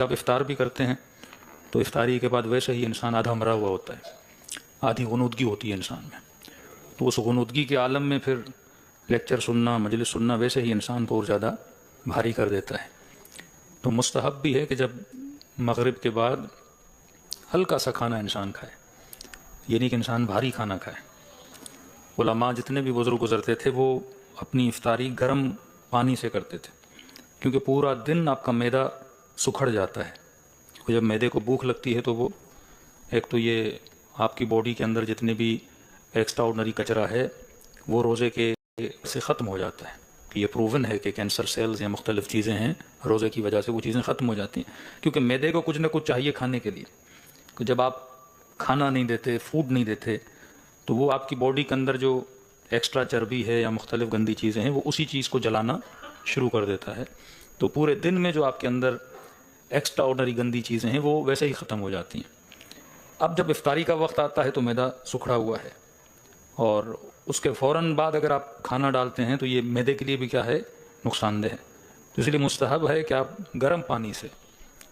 جب افطار بھی کرتے ہیں تو افطاری کے بعد ویسے ہی انسان آدھا مرا ہوا ہوتا ہے، آدھی غنودگی ہوتی ہے انسان میں، تو اس غنودگی کے عالم میں پھر لیکچر سننا، مجلس سننا ویسے ہی انسان کو اور زیادہ بھاری کر دیتا ہے۔ تو مستحب بھی ہے کہ جب مغرب کے بعد ہلکا سا کھانا انسان کھائے، یہ نہیں کہ انسان بھاری کھانا کھائے۔ علماء جتنے بھی بزرگ گزرتے تھے وہ اپنی افطاری گرم پانی سے کرتے تھے، کیونکہ پورا دن آپ کا معدہ سکھڑ جاتا ہے، اور جب معدے کو بھوک لگتی ہے تو وہ ایک تو یہ آپ کی باڈی کے اندر جتنے بھی ایکسٹرا آرڈنری کچرا ہے وہ روزے کے سے ختم ہو جاتا ہے۔ یہ پروون ہے کہ کینسر سیلز یا مختلف چیزیں ہیں، روزے کی وجہ سے وہ چیزیں ختم ہو جاتی ہیں، کیونکہ معدے کو کچھ نہ کچھ چاہیے کھانے کے لیے۔ جب آپ کھانا نہیں دیتے، فوڈ نہیں دیتے، تو وہ آپ کی باڈی کے اندر جو ایکسٹرا چربی ہے یا مختلف گندی چیزیں ہیں وہ اسی چیز کو جلانا شروع کر دیتا ہے، تو پورے دن میں جو آپ کے اندر ایکسٹرا آرڈنری گندی چیزیں ہیں وہ ویسے ہی ختم ہو جاتی ہیں۔ اب جب افطاری کا وقت آتا ہے تو معدہ سکھڑا ہوا ہے، اور اس کے فوراً بعد اگر آپ کھانا ڈالتے ہیں تو یہ معدے کے لیے بھی کیا ہے، نقصان دہ ہے۔ تو اس لیے مستحب ہے کہ آپ گرم پانی سے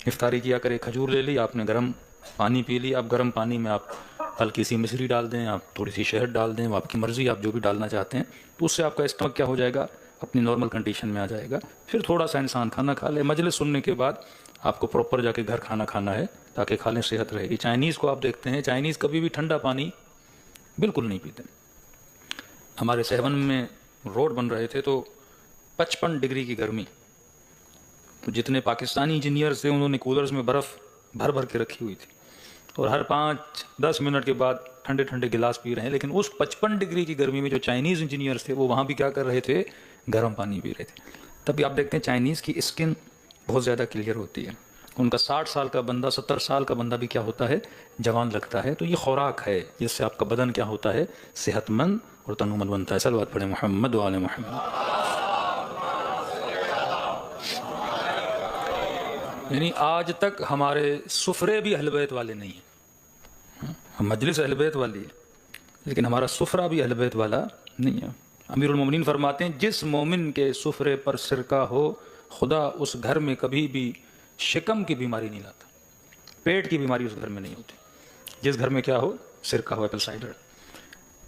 افطاری کیا کریں۔ کھجور لے لی آپ نے، گرم پانی پی لی، اب گرم پانی میں آپ ہلکی سی مصری ڈال دیں، آپ تھوڑی سی شہد ڈال دیں، وہ آپ کی مرضی، آپ جو بھی ڈالنا چاہتے ہیں، تو اس سے آپ کا اسٹمک کیا ہو جائے گا، اپنی نارمل کنڈیشن میں آ جائے گا۔ پھر تھوڑا سا انسان کھانا کھا لے، مجلس سننے کے بعد آپ کو پراپر جا کے گھر کھانا کھانا ہے تاکہ کھا لیں، صحت رہے گی۔ چائنیز کو آپ دیکھتے ہیں، چائنیز کبھی بھی ٹھنڈا پانی بالکل نہیں پیتے۔ ہمارے 7 میں روڈ بن رہے تھے تو 55 ڈگری کی گرمی، تو جتنے پاکستانی انجینئرز تھے انہوں نے کولرز میں برف بھر بھر کے رکھی ہوئی تھی، اور ہر 5-10 منٹ کے بعد ٹھنڈے ٹھنڈے گلاس پی رہے ہیں، لیکن اس 55 ڈگری کی گرمی میں جو چائنیز انجینئرز تھے وہ وہاں بھی کیا کر رہے تھے، گرم پانی پی رہے تھے۔ تبھی آپ دیکھتے ہیں چائنیز کی اسکن بہت زیادہ کلیئر ہوتی ہے، ان کا 60 سال کا بندہ، 70 سال کا بندہ بھی کیا ہوتا ہے، جوان لگتا ہے۔ تو یہ خوراک ہے جس سے آپ کا بدن کیا ہوتا ہے، صحت مند اور تنومند بنتا ہے۔ صلوات پڑھیں محمد و آل محمد۔ یعنی آج تک ہمارے سفرے بھی اہل بیت والے نہیں ہیں، ہم مجلس اہل بیت والی ہے لیکن ہمارا سفرہ بھی اہل بیت والا نہیں ہے۔ امیر المومنین فرماتے ہیں جس مومن کے سفرے پر سرکہ ہو خدا اس گھر میں کبھی بھی شکم کی بیماری نہیں لاتا، پیٹ کی بیماری اس گھر میں نہیں ہوتی، جس گھر میں کیا ہو، سرکہ ہو، ایپل سائڈر۔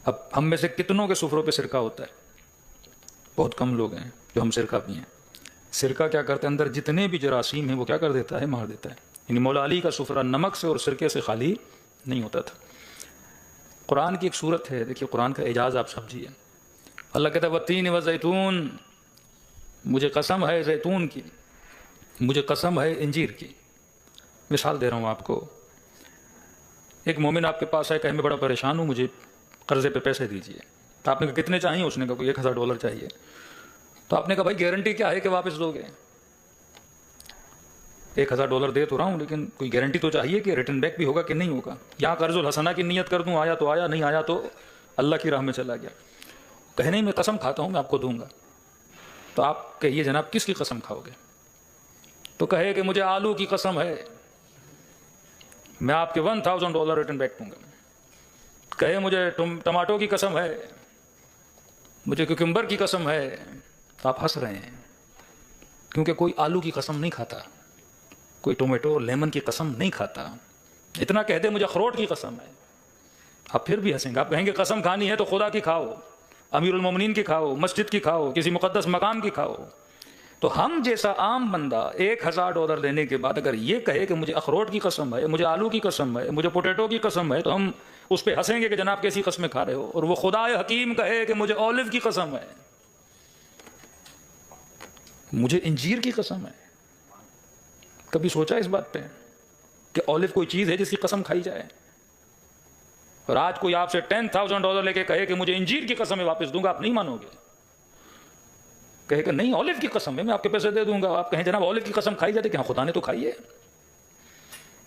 اب ہم میں سے کتنوں کے سفروں پہ سرکہ ہوتا ہے؟ بہت کم لوگ ہیں جو ہم سرکہ پئیں۔ سرکہ کیا کرتا ہے، اندر جتنے بھی جراثیم ہیں وہ کیا کر دیتا ہے، مار دیتا ہے۔ یعنی مولا علی کا سفرہ نمک سے اور سرکے سے خالی نہیں ہوتا تھا۔ قرآن کی ایک صورت ہے، دیکھیے قرآن کا اعجاز آپ سمجھیے۔ اللہ کہتا ہے والتین والزیتون، مجھے قسم ہے زیتون کی، مجھے قسم ہے انجیر کی۔ مثال دے رہا ہوں آپ کو، ایک مومن آپ کے پاس ہے کہ میں بڑا پریشان ہوں، مجھے قرضے پہ پیسے دیجیے۔ تو آپ نے کہا کتنے چاہیے؟ اس نے کہا کوئی $1000 چاہیے۔ تو آپ نے کہا بھائی گارنٹی کیا ہے کہ واپس دو گے؟ $1000 دے تو رہا ہوں لیکن کوئی گارنٹی تو چاہیے کہ ریٹرن بیک بھی ہوگا کہ نہیں ہوگا۔ یہاں قرض الحسنہ کی نیت کر دوں، آیا تو آیا، نہیں آیا تو اللہ کی راہ میں چلا گیا۔ کہے نہیں میں قسم کھاتا ہوں میں آپ کو دوں گا۔ تو آپ کہیے جناب کس کی قسم کھاؤ گے؟ تو کہے کہ مجھے آلو کی قسم ہے، میں آپ کے $1000 ریٹرن بیک دوں گا۔ کہے مجھے ٹماٹو کی قسم ہے، مجھے کیکمبر کی قسم ہے، تو آپ ہنس رہے ہیں کیونکہ کوئی آلو کی قسم نہیں کھاتا، کوئی ٹومیٹو لیمن کی قسم نہیں کھاتا۔ اتنا کہہ دے مجھے اخروٹ کی قسم ہے، آپ پھر بھی ہنسیں گے۔ آپ کہیں گے قسم کھانی ہے تو خدا کی کھاؤ، امیر المومنین کی کھاؤ، مسجد کی کھاؤ، کسی مقدس مقام کی کھاؤ۔ تو ہم جیسا عام بندہ $1000 دینے کے بعد اگر یہ کہے کہ مجھے اخروٹ کی قسم ہے، مجھے آلو کی قسم ہے، مجھے پوٹیٹو کی قسم ہے، تو ہم اس پہ ہنسیں گے کہ جناب کیسی قسمیں کھا رہے ہو۔ اور وہ خدا حکیم کہے کہ مجھے اولیو کی قسم ہے، مجھے انجیر کی قسم ہے۔ کبھی سوچا اس بات پہ کہ اولیو کوئی چیز ہے جس کی قسم کھائی جائے؟ اور آج کوئی آپ سے $10,000 لے کے کہے کہ مجھے انجیر کی قسم ہے واپس دوں گا، آپ نہیں مانو گے۔ کہے کہ نہیں اولیو کی قسم ہے، میں آپ کے پیسے دے دوں گا۔ آپ کہیں جناب اولیو کی قسم کھائی جاتی کہ ہاں خدا نے تو کھائی ہے۔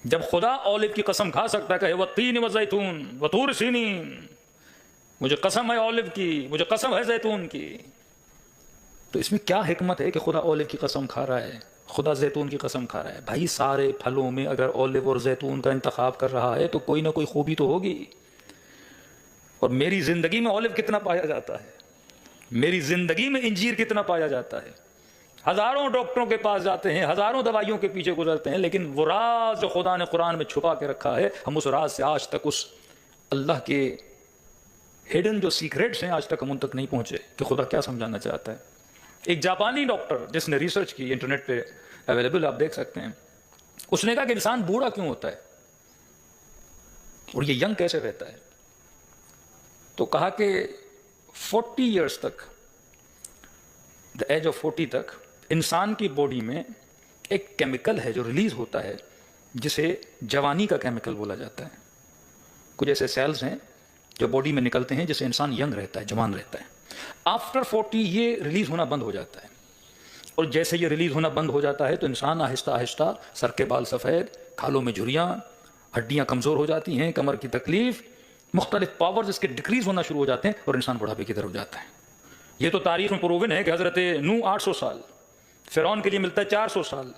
جب خدا اولیو کی قسم کھا سکتا ہے کہ والتین والزیتون وطور سینین، مجھے قسم ہے اولیو کی، مجھے قسم ہے زیتون کی، تو اس میں کیا حکمت ہے کہ خدا اولیو کی قسم کھا رہا ہے، خدا زیتون کی قسم کھا رہا ہے؟ بھائی سارے پھلوں میں اگر اولیو اور زیتون کا انتخاب کر رہا ہے تو کوئی نہ کوئی خوبی تو ہوگی۔ اور میری زندگی میں اولیو کتنا پایا جاتا ہے، میری زندگی میں انجیر کتنا پایا جاتا ہے۔ ہزاروں ڈاکٹروں کے پاس جاتے ہیں، ہزاروں دوائیوں کے پیچھے گزرتے ہیں، لیکن وہ راز جو خدا نے قرآن میں چھپا کے رکھا ہے، ہم اس راز سے آج تک، اس اللہ کے ہڈن جو سیکریٹس ہیں، آج تک ہم ان تک نہیں پہنچے کہ خدا کیا سمجھانا چاہتا ہے۔ ایک جاپانی ڈاکٹر جس نے ریسرچ کی، انٹرنیٹ پہ اویلیبل آپ دیکھ سکتے ہیں، اس نے کہا کہ انسان بوڑھا کیوں ہوتا ہے اور یہ ینگ کیسے رہتا ہے؟ تو کہا کہ 40 ایئرس تک، دا ایج آف 40 تک انسان کی باڈی میں ایک کیمیکل ہے جو ریلیز ہوتا ہے، جسے جوانی کا کیمیکل بولا جاتا ہے۔ کچھ ایسے سیلز ہیں جو باڈی میں نکلتے ہیں جسے انسان ینگ رہتا ہے، جوان رہتا ہے۔ آفٹر 40 یہ ریلیز ہونا بند ہو جاتا ہے، اور جیسے یہ ریلیز ہونا بند ہو جاتا ہے تو انسان آہستہ آہستہ، سر کے بال سفید، کھالوں میں جھریاں، ہڈیاں کمزور ہو جاتی ہیں، کمر کی تکلیف، مختلف پاورز اس کے ڈکریز ہونا شروع ہو جاتے ہیں، اور انسان بڑھاپے کی طرف جاتا ہے۔ یہ تو تاریخ میں پروون ہے کہ حضرت نوح 800 سال، فرعون کے لیے ملتا ہے 400 سال،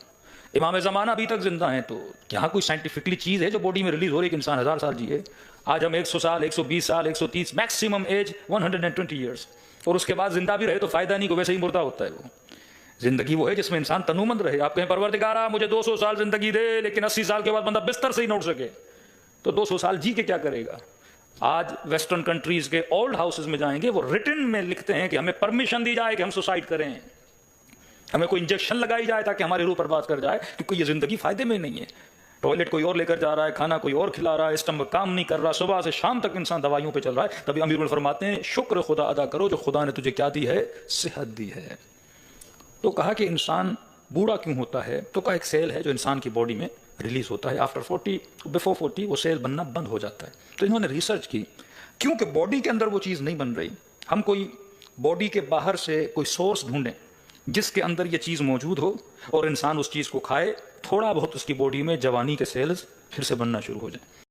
امام زمانہ ابھی تک زندہ ہیں۔ تو یہاں کوئی سائنٹیفکلی چیز ہے جو باڈی میں ریلیز ہو رہی ہے کہ انسان 1000 سال جیے؟ آج ہم 100 سال، 120 سال، 130، میکسیمم ایج 120 ایئرس، اور اس کے بعد زندہ بھی رہے تو فائدہ نہیں، کو ویسے ہی مردہ ہوتا ہے۔ وہ زندگی وہ ہے جس میں انسان تنومند رہے۔ آپ کہیں پروردگارا مجھے 200 سال زندگی دے، لیکن 80 سال کے بعد بندہ بستر سے ہی نہ اٹھ سکے، تو 200 سال جی کے کیا کرے گا؟ آج ویسٹرن کنٹریز کے اولڈ ہاؤسز میں جائیں گے، وہ ریٹن میں لکھتے ہیں کہ ہمیں پرمیشن دی جائے کہ ہم سوسائڈ کریں، ہمیں کوئی انجیکشن لگائی جائے تاکہ ہماری روح برباد کر جائے، کیونکہ یہ زندگی فائدے میں نہیں ہے۔ ٹوائلٹ کوئی اور لے کر جا رہا ہے، کھانا کوئی اور کھلا رہا ہے، اسٹمک کام نہیں کر رہا، صبح سے شام تک انسان دوائیوں پہ چل رہا ہے۔ تبھی امیر فرماتے ہیں شکر خدا ادا کرو جو خدا نے تجھے کیا دی ہے؟ صحت دی ہے۔ تو کہا کہ انسان بوڑھا کیوں ہوتا ہے؟ تو کہا ایک سیل ہے جو انسان کی باڈی میں ریلیز ہوتا ہے، آفٹر 40، بیفور 40 وہ سیل بننا بند ہو جاتا ہے۔ تو انہوں نے ریسرچ کی، کیونکہ باڈی کے اندر وہ چیز نہیں بن رہی، ہم کوئی باڈی کے باہر سے کوئی سورس ڈھونڈیں جس کے اندر یہ چیز موجود ہو، اور انسان اس چیز کو کھائے، تھوڑا بہت اس کی باڈی میں جوانی کے سیلز پھر سے بننا شروع ہو جائیں۔